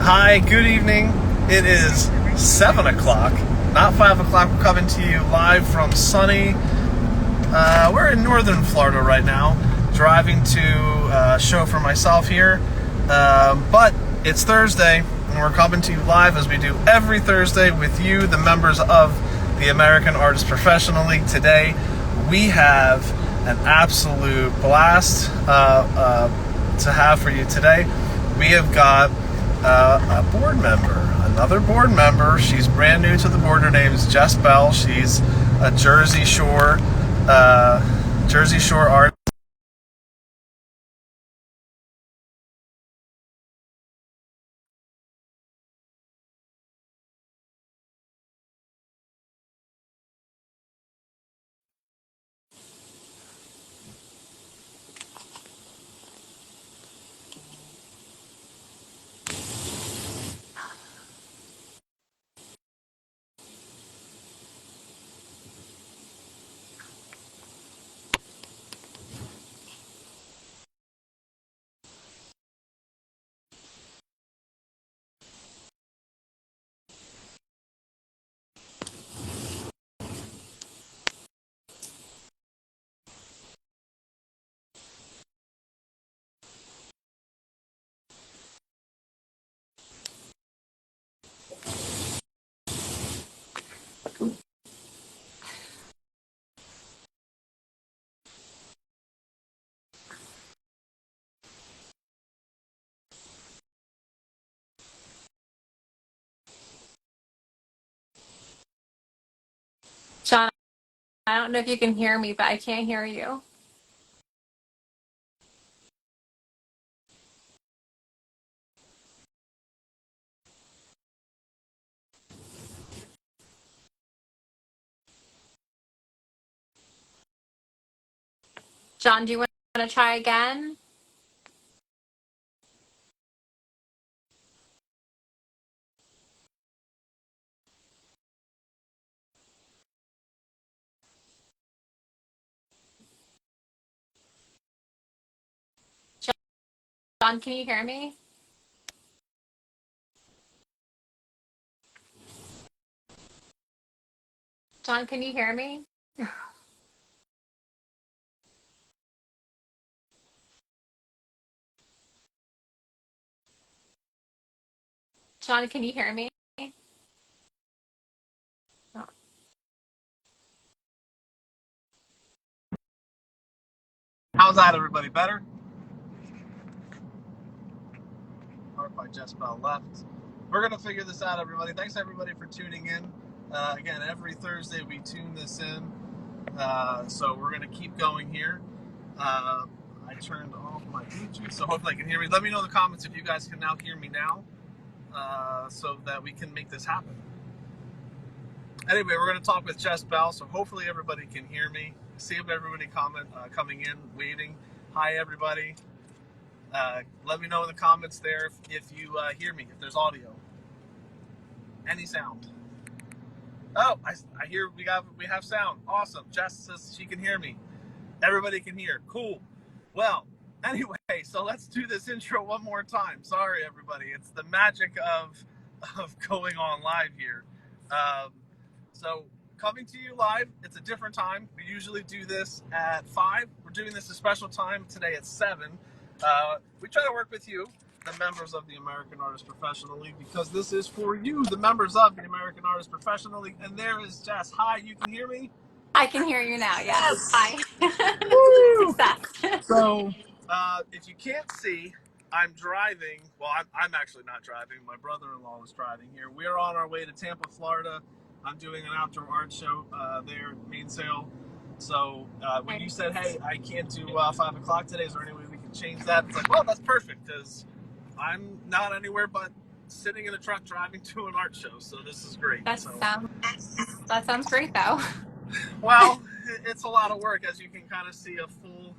Hi, good evening. It is 7 o'clock, not 5 o'clock. We're coming to you live from sunny, we're in northern Florida right now, driving to a show for myself here. But it's Thursday, and we're coming to you live as we do every Thursday with you, the members of the American Artist Professional League. Today, we have an absolute blast to have for you today. We have got a board member, another board member. She's brand new to the board. Her name is Jess Bell. She's a Jersey Shore artist. John, I don't know if you can hear me, but I can't hear you. John, do you want to try again? John, can you hear me? John, can you hear me? John, can you hear me? Oh. How's that, everybody? Better? Art by Jess Bell left. We're going to figure this out, everybody. Thanks, everybody, for tuning in. Again, every Thursday we tune this in. So we're going to keep going here. I turned off my Bluetooth, so hopefully I can hear me. Let me know in the comments if you guys can now hear me now, so that we can make this happen. Anyway, we're going to talk with Jess Bell, so hopefully everybody can hear me. See if everybody coming in, waiting. Hi, everybody. Let me know in the comments there if you hear me, if there's audio, any sound. Oh, I hear we have sound. Awesome. Jess says she can hear me. Everybody can hear. Cool. Well, anyway, so let's do this intro one more time. Sorry, everybody. It's the magic of going on live here. So coming to you live. It's a different time. We usually do this at 5. We're doing this a special time today at 7. We try to work with you, the members of the American Artist Professional League, because this is for you, the members of the American Artist Professional League. And there is Jess. Hi, you can hear me? I can hear you now, yes. Yes. Hi. Woo! Success. So, if you can't see, I'm driving. Well, I'm actually not driving. My brother-in-law is driving here. We're on our way to Tampa, Florida. I'm doing an outdoor art show there at Mainsail. So when you said, hey, I can't do 5 o'clock today, is there any way we can change that? It's like, well, that's perfect, because I'm not anywhere but sitting in a truck driving to an art show. So this is great. That So, sounds great though. well, it's a lot of work, as you can kind of see a full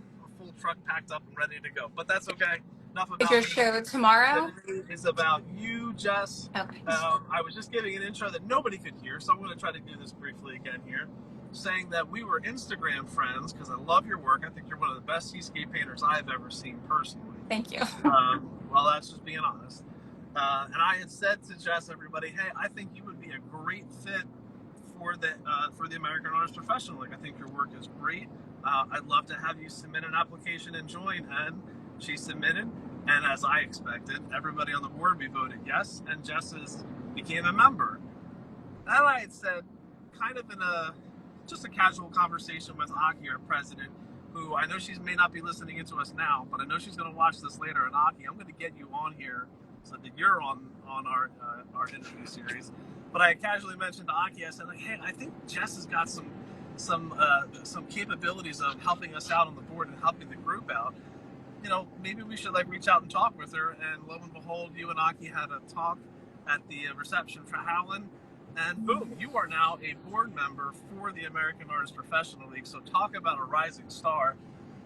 truck packed up and ready to go. But that's okay. Enough Is about your me. show tomorrow? Today is about you, Jess. Okay. I was just giving an intro that nobody could hear, so I'm going to try to do this briefly again here, saying that we were Instagram friends because I love your work. I think you're one of the best seascape painters I've ever seen personally. Thank you. Well, that's just being honest. And I had said to Jess, everybody, hey, I think you would be a great fit for the American Honors Professional League. I think your work is great. I'd love to have you submit an application and join. And she submitted, and as I expected, everybody on the board, we voted yes, and Jess became a member. And I had said, kind of in just a casual conversation with Aki, our president, who I know she may not be listening into us now, but I know she's going to watch this later. And Aki, I'm going to get you on here so that you're on our interview series. But I casually mentioned to Aki, I said, like, hey, I think Jess has got some capabilities of helping us out on the board and helping the group out. Maybe we should reach out and talk with her. And lo and behold, you and Aki had a talk at the reception for Howland. And boom, you are now a board member for the American Artist Professional League. So talk about a rising star.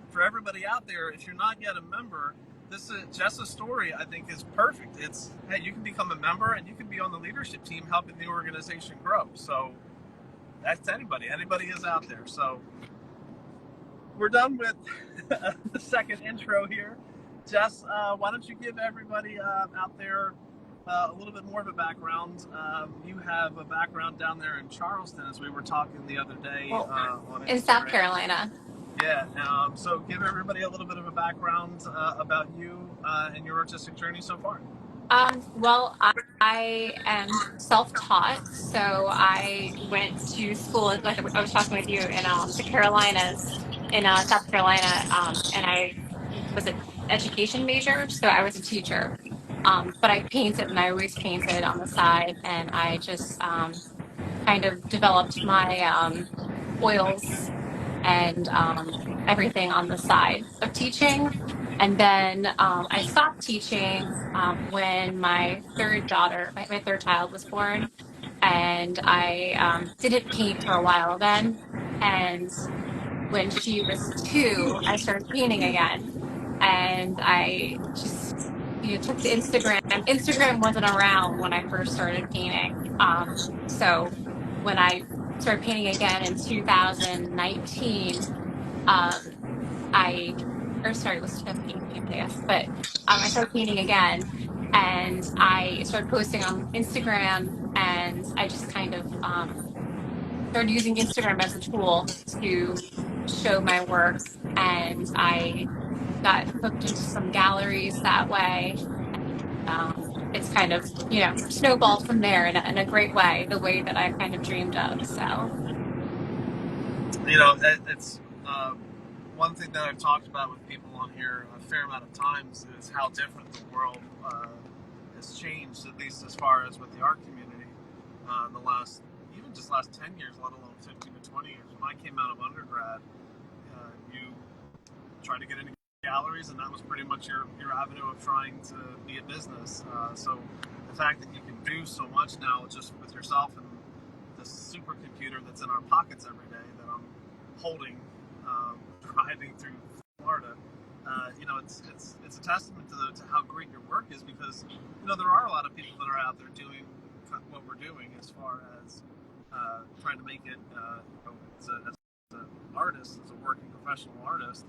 For everybody out there, if you're not yet a member, this is Jess's story, I think, is perfect. It's, hey, you can become a member and you can be on the leadership team helping the organization grow. So that's anybody is out there. So we're done with the second intro here. Jess, why don't you give everybody out there a little bit more of a background. You have a background down there in Charleston, as we were talking the other day on In South Instagram. Carolina. Yeah, so give everybody a little bit of a background about you and your artistic journey so far. Well, I am self-taught, so I went to school, like I was talking with you, in the Carolinas, in South Carolina, and I was an education major, so I was a teacher. But I painted, and I always painted on the side, and I just kind of developed my oils and everything on the side of teaching. And then I stopped teaching when my third daughter, my third child was born. And I didn't paint for a while then. And when she was 2, I started painting again. And I just took to Instagram. Instagram wasn't around when I first started painting. So when I started painting again in 2019, I, or sorry, it was 2018, I guess, but I started painting again, and I started posting on Instagram, and I just kind of started using Instagram as a tool to show my work, and I got hooked into some galleries that way. It's kind of, snowballed from there in a great way, the way that I kind of dreamed of. So, It's one thing that I've talked about with people on here a fair amount of times is how different the world has changed, at least as far as with the art community in the last 10 years, let alone 15 to 20 years. When I came out of undergrad, you tried to get into galleries, and that was pretty much your avenue of trying to be a business. So the fact that you can do so much now just with yourself and this supercomputer that's in our pockets every day that I'm holding, driving through Florida, it's a testament to how great your work is, because there are a lot of people that are out there doing what we're doing as far as trying to make it as an artist, as a working professional artist.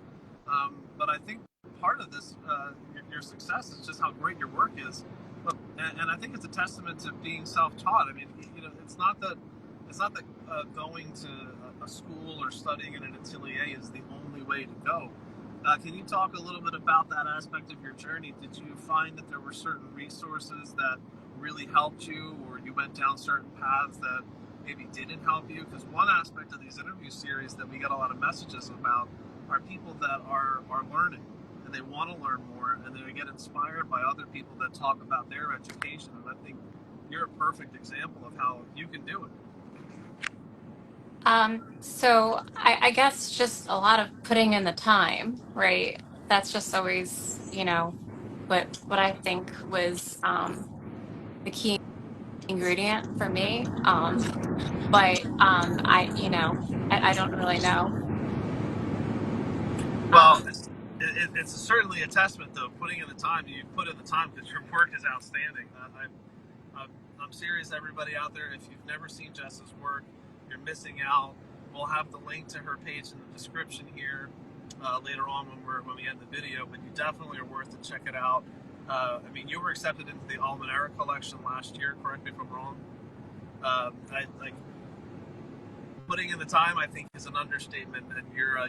But I think part of this, your success, is just how great your work is. But, and I think it's a testament to being self-taught. I mean, it's not that going to a school or studying in an atelier is the only way to go. Can you talk a little bit about that aspect of your journey? Did you find that there were certain resources that really helped you, or you went down certain paths that maybe didn't help you? Because one aspect of these interview series that we get a lot of messages about are people that are learning, and they want to learn more, and they get inspired by other people that talk about their education. And I think you're a perfect example of how you can do it. so I guess just a lot of putting in the time, right? That's just always, what I think was the key ingredient for me. But I don't really know. Well, Um, it's certainly a testament, though. Putting in the time, you put in the time because your work is outstanding. I'm serious, everybody out there. If you've never seen Jess's work, you're missing out. We'll have the link to her page in the description here later on when we end the video. But you definitely are worth to check it out. I mean, you were accepted into the Almenara collection last year. Correct me if I'm wrong. I like putting in the time. I think is an understatement, and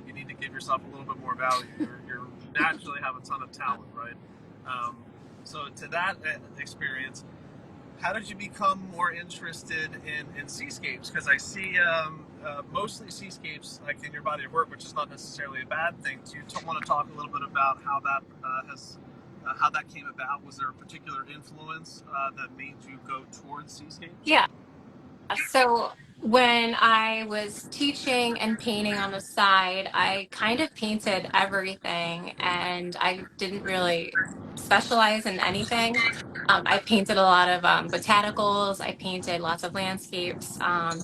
you need to give yourself a little bit more value. You're naturally have a ton of talent, right? Um, so to that experience, how did you become more interested in seascapes? Because I see mostly seascapes like in your body of work, which is not necessarily a bad thing. Do you want to talk a little bit about how that how that came about? Was there a particular influence that made you go towards seascapes? Yeah. So when I was teaching and painting on the side, I kind of painted everything and I didn't really specialize in anything. I painted a lot of botanicals, I painted lots of landscapes,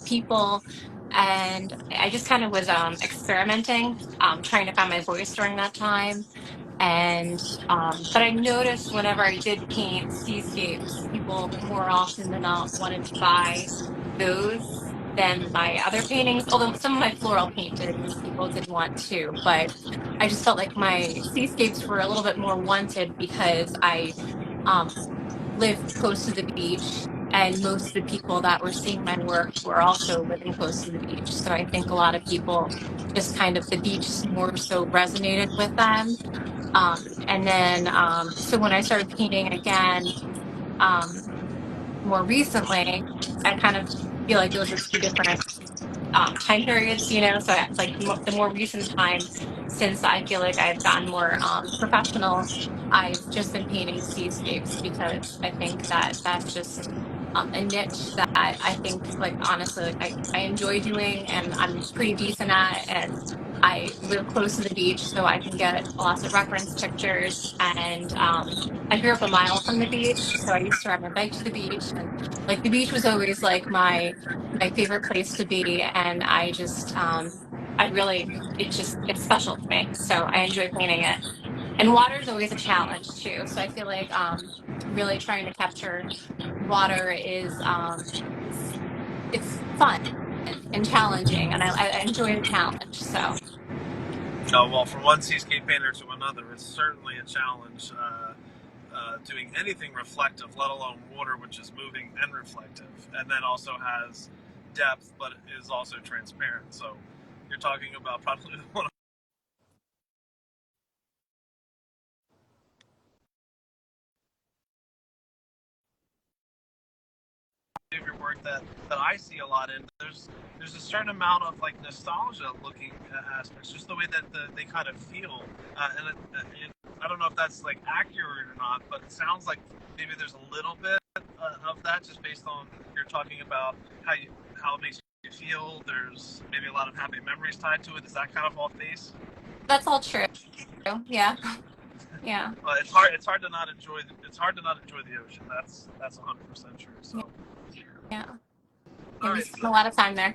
people, and I just kind of was experimenting, trying to find my voice during that time. And but I noticed whenever I did paint seascapes, people more often than not wanted to buy those than my other paintings. Although some of my floral paintings people did want too, but I just felt like my seascapes were a little bit more wanted because I um, lived close to the beach. And most of the people that were seeing my work were also living close to the beach. So I think a lot of people just kind of the beach more so resonated with them. And then, so when I started painting again, um, more recently, I kind of feel like those are two different time periods, you know. So like the more recent time, since I feel like I've gotten more professional, I've just been painting seascapes because I think that that's just a niche that I think, like, honestly, like I enjoy doing and I'm pretty decent at, and I live close to the beach, so I can get lots of reference pictures. And I grew up a mile from the beach, so I used to ride my bike to the beach, and like the beach was always like my favorite place to be. And I just I really, it's special to me, so I enjoy painting it. And water is always a challenge too, so I feel like really trying to capture water is it's fun and challenging, and I enjoy the challenge. So Oh, well, from one seascape painter to another, it's certainly a challenge doing anything reflective, let alone water, which is moving and reflective, and then also has depth, but is also transparent. So you're talking about probably one of your work that I see a lot in. There's a certain amount of like nostalgia looking aspects, just the way that they kind of feel, and I don't know if that's like accurate or not, but it sounds like maybe there's a little bit of that just based on you're talking about how it makes you feel. There's maybe a lot of happy memories tied to it. Is that kind of off base? that's all true. Yeah. Yeah. It's hard to not enjoy. It's hard to not enjoy the ocean. That's 100% true. Yeah. So, Yeah. all Yeah, we right. spent So, a lot of time there.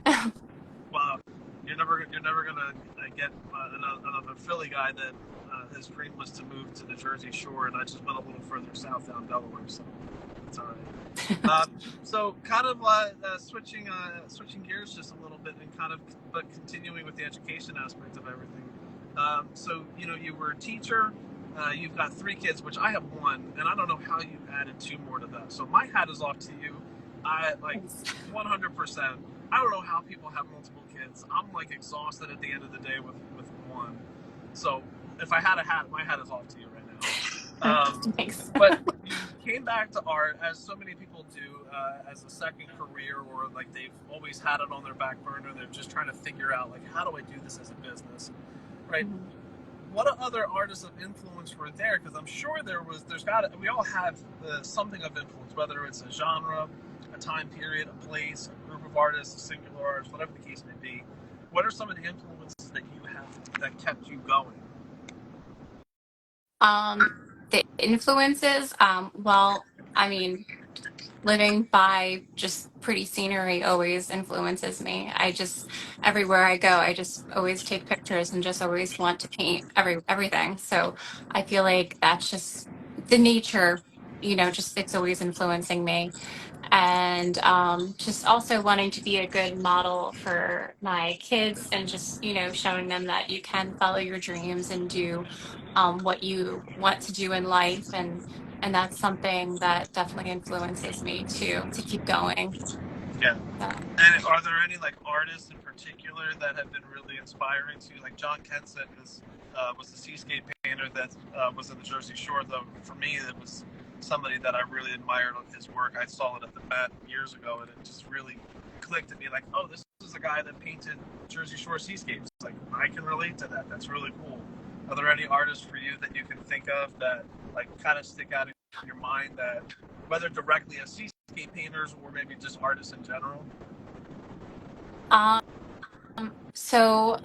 wow, you're never gonna get another Philly guy that his dream was to move to the Jersey Shore, and I just went a little further south down Delaware, so it's all right. So kind of switching gears just a little bit, and kind of but continuing with the education aspect of everything. So you know you were a teacher. You've got three kids, which I have one, and I don't know how you added two more to that. So my hat is off to you. I like Thanks. 100%. I don't know how people have multiple kids. I'm like exhausted at the end of the day with one. So if I had a hat, my hat is off to you right now. Thanks. But you came back to art as so many people do as a second career, or like they've always had it on their back burner. They're just trying to figure out like how do I do this as a business, right? Mhm. What other artists of influence were there? Because I'm sure we all have something of influence, whether it's a genre, a time period, a place, a group of artists, a singular artist, whatever the case may be. What are some of the influences that you have that kept you going? Um, the influences, well, I mean, living by just pretty scenery always influences me. I just everywhere I go, I just always take pictures and just always want to paint everything. So I feel like that's just the nature, you know, just it's always influencing me. And just also wanting to be a good model for my kids, and just, you know, showing them that you can follow your dreams and do what you want to do in life. And that's something that definitely influences me to keep going. Yeah. So. And are there any like artists in particular that have been really inspiring to you? Like John Kensit was the seascape painter that was in the Jersey Shore. Though for me, it was somebody that I really admired of his work. I saw it at the Met years ago, and it just really clicked at me. Like, oh, this is a guy that painted Jersey Shore seascapes. Like, I can relate to that. That's really cool. Are there any artists for you that you can think of that like kind of stick out in your mind that whether directly as seascape painters or maybe just artists in general? Um, so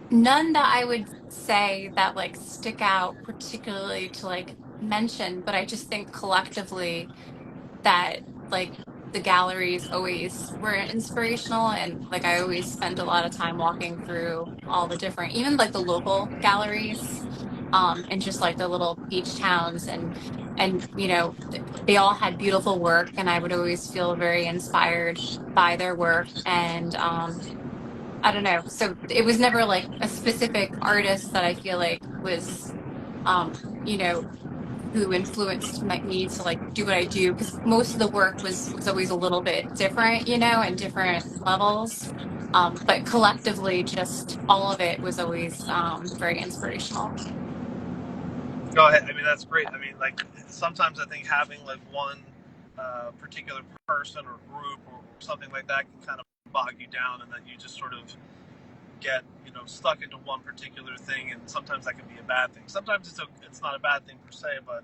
none that I would say that like stick out particularly to like mention, but I just think collectively that like the galleries always were inspirational, and like I always spent a lot of time walking through all the different, even like the local galleries, and just like the little beach towns, and they all had beautiful work, and I would always feel very inspired by their work. And I don't know. So it was never like a specific artist that I feel like was, you know, who influenced me to like do what I do, because most of the work was always a little bit different, and different levels. But collectively, just all of it was always very inspirational. Go ahead. I mean, that's great. I mean, like sometimes I think having like one particular person or group or something like that can kind of bog you down, and that you just sort of get stuck into one particular thing, and sometimes that can be a bad thing. Sometimes it's not a bad thing per se, but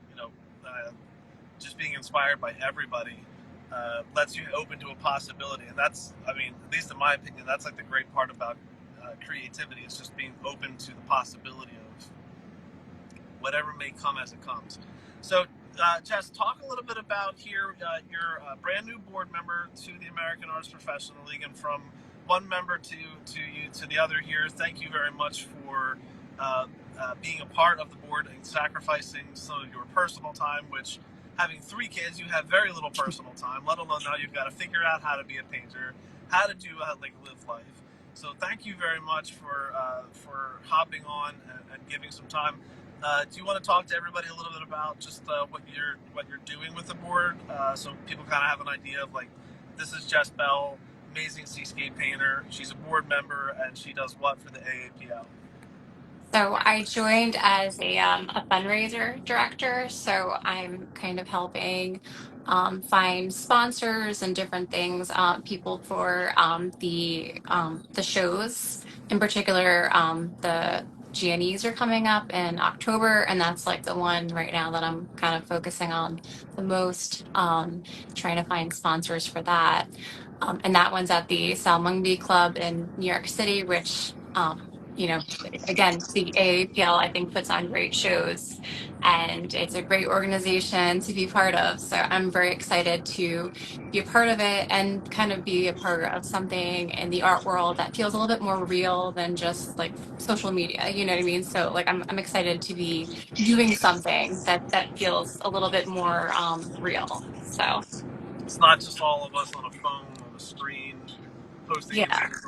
you know, uh, just being inspired by everybody lets you open to a possibility, and that's, I mean, at least in my opinion, that's like the great part about creativity is just being open to the possibility of whatever may come as it comes. So, Jess, talk a little bit about here. You're a brand new board member to the American Arts Professional League, and from one member to you to the other here. Thank you very much for being a part of the board and sacrificing some of your personal time. Which, having 3 kids, you have very little personal time. Let alone now you've got to figure out how to be a painter, how to do like live life. So, thank you very much for hopping on and giving some time. Do you want to talk to everybody a little bit about just what you're doing with the board, so people kind of have an idea of like, this is Jess Bell, amazing seascape painter. She's a board member and she does what for the AAPL? So I joined as a fundraiser director. So I'm kind of helping find sponsors and different things, people for the shows. In particular, the GNEs are coming up in October, and that's like the one right now that I'm kind of focusing on the most, trying to find sponsors for that. And that one's at the Salmonby Club in New York City, which again, the AAPL, I think, puts on great shows, and it's a great organization to be part of. So I'm very excited to be a part of it and kind of be a part of something in the art world that feels a little bit more real than just like social media. You know what I mean? So like I'm excited to be doing something that feels a little bit more real. So It's not just all of us on a phone on a screen posting yeah. images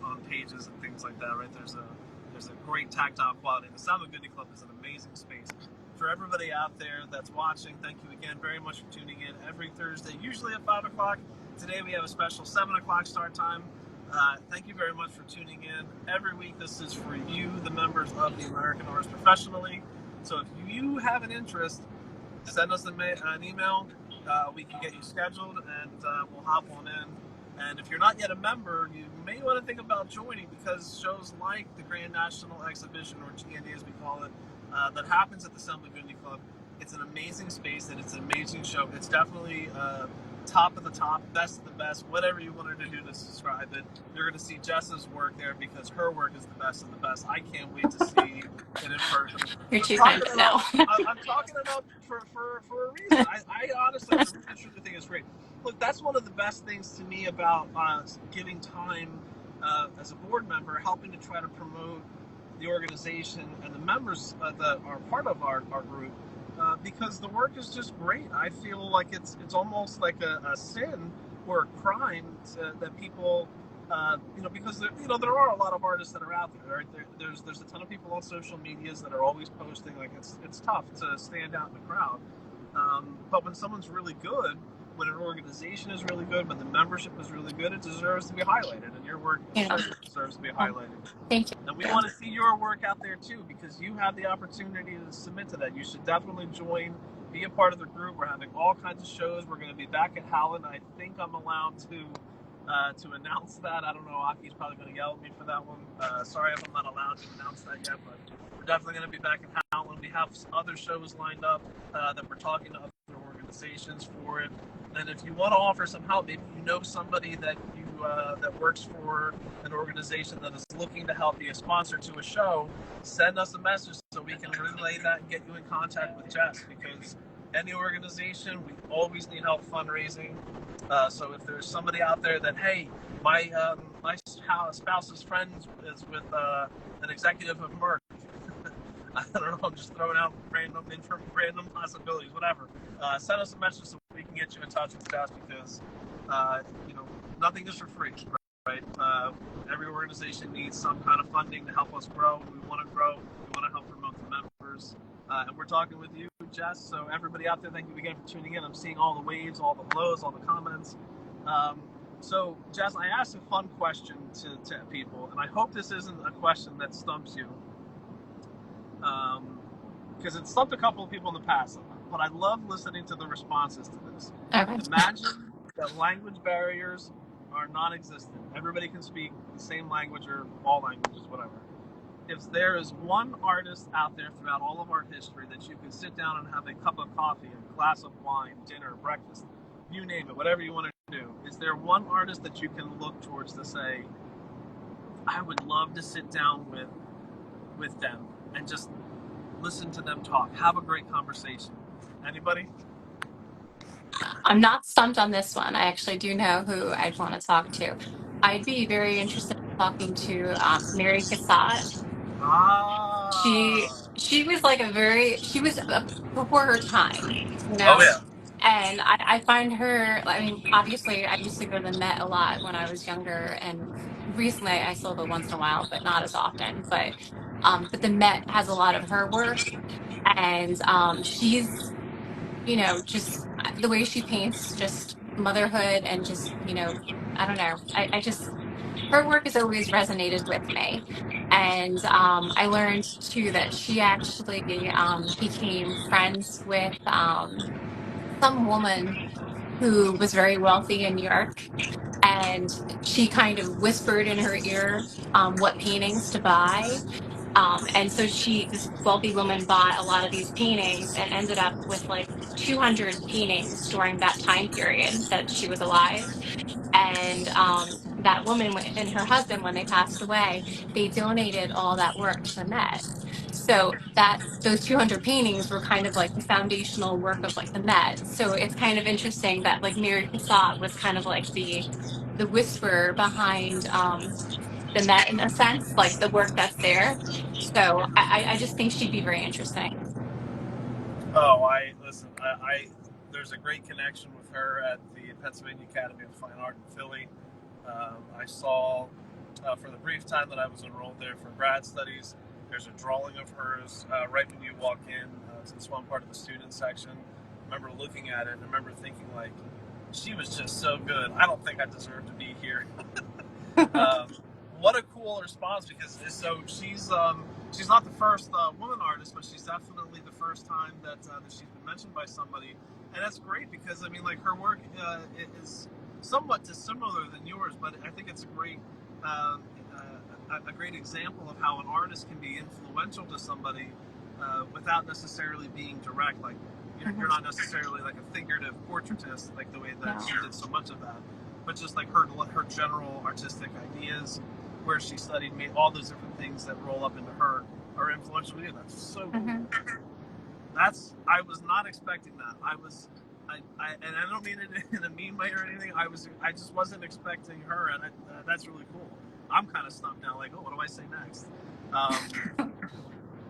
on pages and things like that, right? There's a great tactile quality. The Salmon Goody Club is an amazing space. For everybody out there that's watching, thank you again very much for tuning in every Thursday, usually at 5 o'clock. Today we have a special 7 o'clock start time. Thank you very much for tuning in. Every week this is for you, the members of the American Arts Professional League. So if you have an interest, send us an email. We can get you scheduled, and we'll hop on in. And if you're not yet a member, you may want to think about joining, because shows like the Grand National Exhibition, or GND as we call it, that happens at the Assembly Community Club, it's an amazing space and it's an amazing show. It's definitely top of the top, best of the best, whatever you wanted to do to describe it. You're going to see Jess's work there, because her work is the best of the best. I can't wait to see it in person. You're I'm too kind talking to it up. know. I'm talking it up for a reason. I honestly, I really truly think it's great. Look, that's one of the best things to me about giving time as a board member, helping to try to promote the organization and the members that are part of our group, because the work is just great. I feel like it's almost like a sin or a crime that people because there are a lot of artists that are out there. Right? There's a ton of people on social medias that are always posting. Like it's tough to stand out in the crowd. But when someone's really good, when an organization is really good, when the membership is really good, it deserves to be highlighted, and your work Yeah. certainly deserves to be highlighted. Thank And we you. want to see your work out there too, because you have the opportunity to submit to that. You should definitely join, be a part of the group. We're having all kinds of shows. We're going to be back at Howland. I think I'm allowed to announce that. I don't know. Aki's probably going to yell at me for that one. Sorry if I'm not allowed to announce that yet, but we're definitely going to be back in Howland. We have other shows lined up that we're talking to other organizations for it. And if you want to offer some help, maybe you know somebody that that works for an organization that is looking to help be a sponsor to a show, send us a message so we can relay that and get you in contact with Jess, because any organization, we always need help fundraising. So if there's somebody out there that, hey, my spouse's friend is with an executive of Merck, I don't know, I'm just throwing out random possibilities, whatever. Send us a message so we can get you in touch with Jess, because nothing is for free, right? Every organization needs some kind of funding to help us grow. We want to grow. We want to help promote the members. And we're talking with you, Jess. So everybody out there, thank you again for tuning in. I'm seeing all the waves, all the hellos, all the comments. So, Jess, I asked a fun question to people, and I hope this isn't a question that stumps you, because it stumped a couple of people in the past. But I love listening to the responses to this. Okay. Imagine that language barriers are non-existent. Everybody can speak the same language or all languages, whatever. If there is one artist out there throughout all of our history that you can sit down and have a cup of coffee, a glass of wine, dinner, breakfast, you name it, whatever you want to do, is there one artist that you can look towards to say, I would love to sit down with them and just listen to them talk, have a great conversation? Anybody? I'm not stumped on this one. I actually do know who I'd want to talk to. I'd be very interested in talking to Mary Cassatt. Ah. She was like she was before her time, you Oh know. yeah. And I find her. I mean, obviously, I used to go to the Met a lot when I was younger, and recently I still go once in a while, but not as often. But the Met has a lot of her work, and she's just the way she paints, just motherhood and just I don't know. I just her work has always resonated with me. And I learned too that she actually became friends with some woman who was very wealthy in New York. And she kind of whispered in her ear what paintings to buy. And so this wealthy woman bought a lot of these paintings and ended up with like 200 paintings during that time period that she was alive. And that woman and her husband, when they passed away, they donated all that work to the Met. So that those 200 paintings were kind of like the foundational work of like the Met. So it's kind of interesting that like Mary Cassatt was kind of like the whisperer behind the Met in a sense, like the work that's there. So I just think she'd be very interesting. Oh, I listen. There's a great connection with her at the Pennsylvania Academy of Fine Art in Philly. I saw for the brief time that I was enrolled there for grad studies. There's a drawing of hers right when you walk in. It's one part of the student section. I remember looking at it and I remember thinking like, she was just so good. I don't think I deserve to be here. um, what a cool response, because she's not the first woman artist, but she's definitely the first time that she's been mentioned by somebody, and that's great because I mean, like, her work is somewhat dissimilar than yours, but I think it's a great example of how an artist can be influential to somebody without necessarily being direct. Like, you're not necessarily like a figurative portraitist, like the way that she did so much of that, but just like her general artistic ideas, where she studied, made all those different things that roll up into her are influential. Yeah, that's so cool. I was not expecting that. And I don't mean it in a mean way or anything. I just wasn't expecting her, and that's really cool. I'm kind of stumped now, like, oh, what do I say next?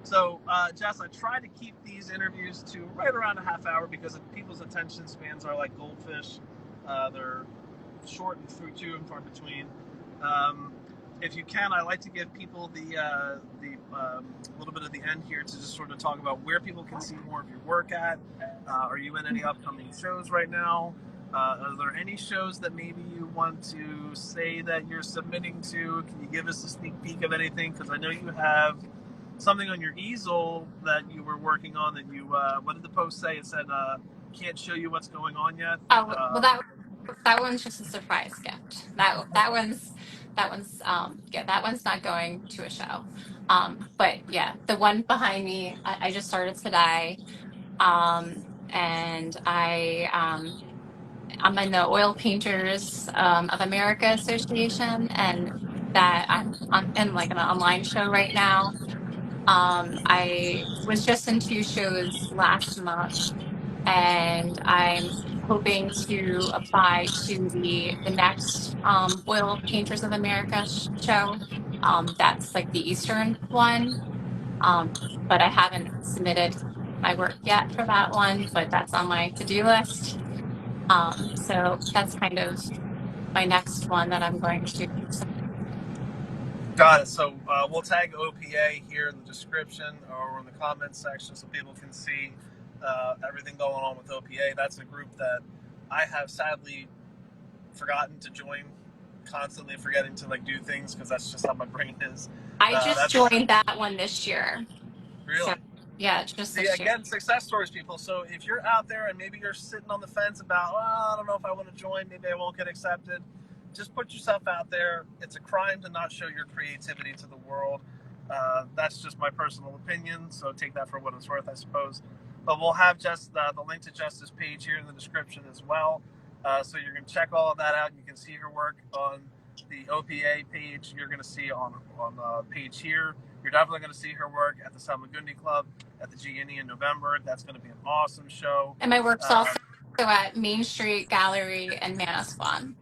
So, Jess, I try to keep these interviews to right around a half hour because people's attention spans are like goldfish. They're short and few and far between. If you can, I like to give people the little bit of the end here to just sort of talk about where people can see more of your work at. Are you in any upcoming shows right now? Are there any shows that maybe you want to say that you're submitting to? Can you give us a sneak peek of anything? Because I know you have something on your easel that you were working on that you, what did the post say? It said, can't show you what's going on yet. Oh, well, that one's just a surprise gift. Yeah, that one's not going to a show. But yeah, the one behind me, I just started today. And I'm in the Oil Painters of America Association, and that I'm in like an online show right now. I was just in two shows last month, and I'm hoping to apply to the next Oil Painters of America show. That's like the Eastern one, but I haven't submitted my work yet for that one, but that's on my to-do list. So that's kind of my next one that I'm going to. Got it. So we'll tag OPA here in the description or in the comments section so people can see everything going on with OPA. That's a group that I have sadly forgotten to join, constantly forgetting to like do things because that's just how my brain is. I just That's joined that one this year. So really. yeah, just See, this year. again, success stories, people. So if you're out there and maybe you're sitting on the fence about, well, I don't know if I want to join, maybe I won't get accepted, just put yourself out there. It's a crime to not show your creativity to the world. That's just my personal opinion, so take that for what it's worth, I suppose. But we'll have just the link to Justice's page here in the description as well. So you're going to check all of that out. You can see her work on the OPA page. You're going to see on page here. You're definitely going to see her work at the Salmagundi Club at the GNE in November. That's going to be an awesome show. And my work's also at Main Street Gallery and Manasquan.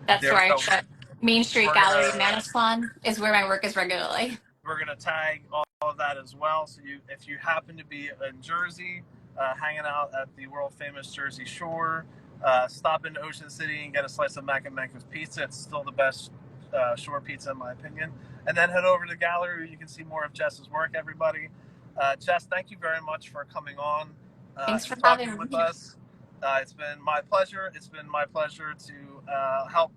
That's There where we I go. shut. Main Street We're Gallery, gonna Manasquan is where my work is regularly. we're gonna tag all of that as well. So if you happen to be in Jersey, hanging out at the world famous Jersey Shore, stop into Ocean City and get a slice of Mac and Manco's pizza. It's still the best shore pizza in my opinion. And then head over to the gallery where you can see more of Jess's work. Everybody, Jess, thank you very much for coming on Thanks for and talking having with me. us. It's been my pleasure. It's been my pleasure to help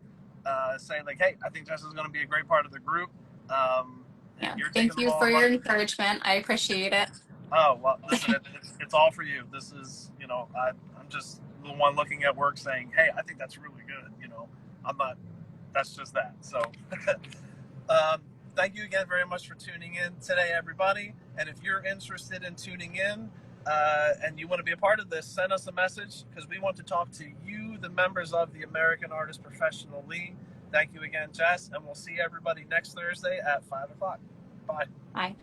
say like, hey, I think Jess is going to be a great part of the group. Yeah, You're taking thank the you role for of your running. encouragement. I appreciate it. Oh well, listen, it's all for you. This is, I'm just the one looking at work saying, hey, I think that's really good. I'm not. That's just that. So, um, thank you again very much for tuning in today, everybody. And if you're interested in tuning in and you want to be a part of this, send us a message because we want to talk to you, the members of the American Artist Professional League. Thank you again, Jess, and we'll see everybody next Thursday at 5 o'clock. Bye. Bye.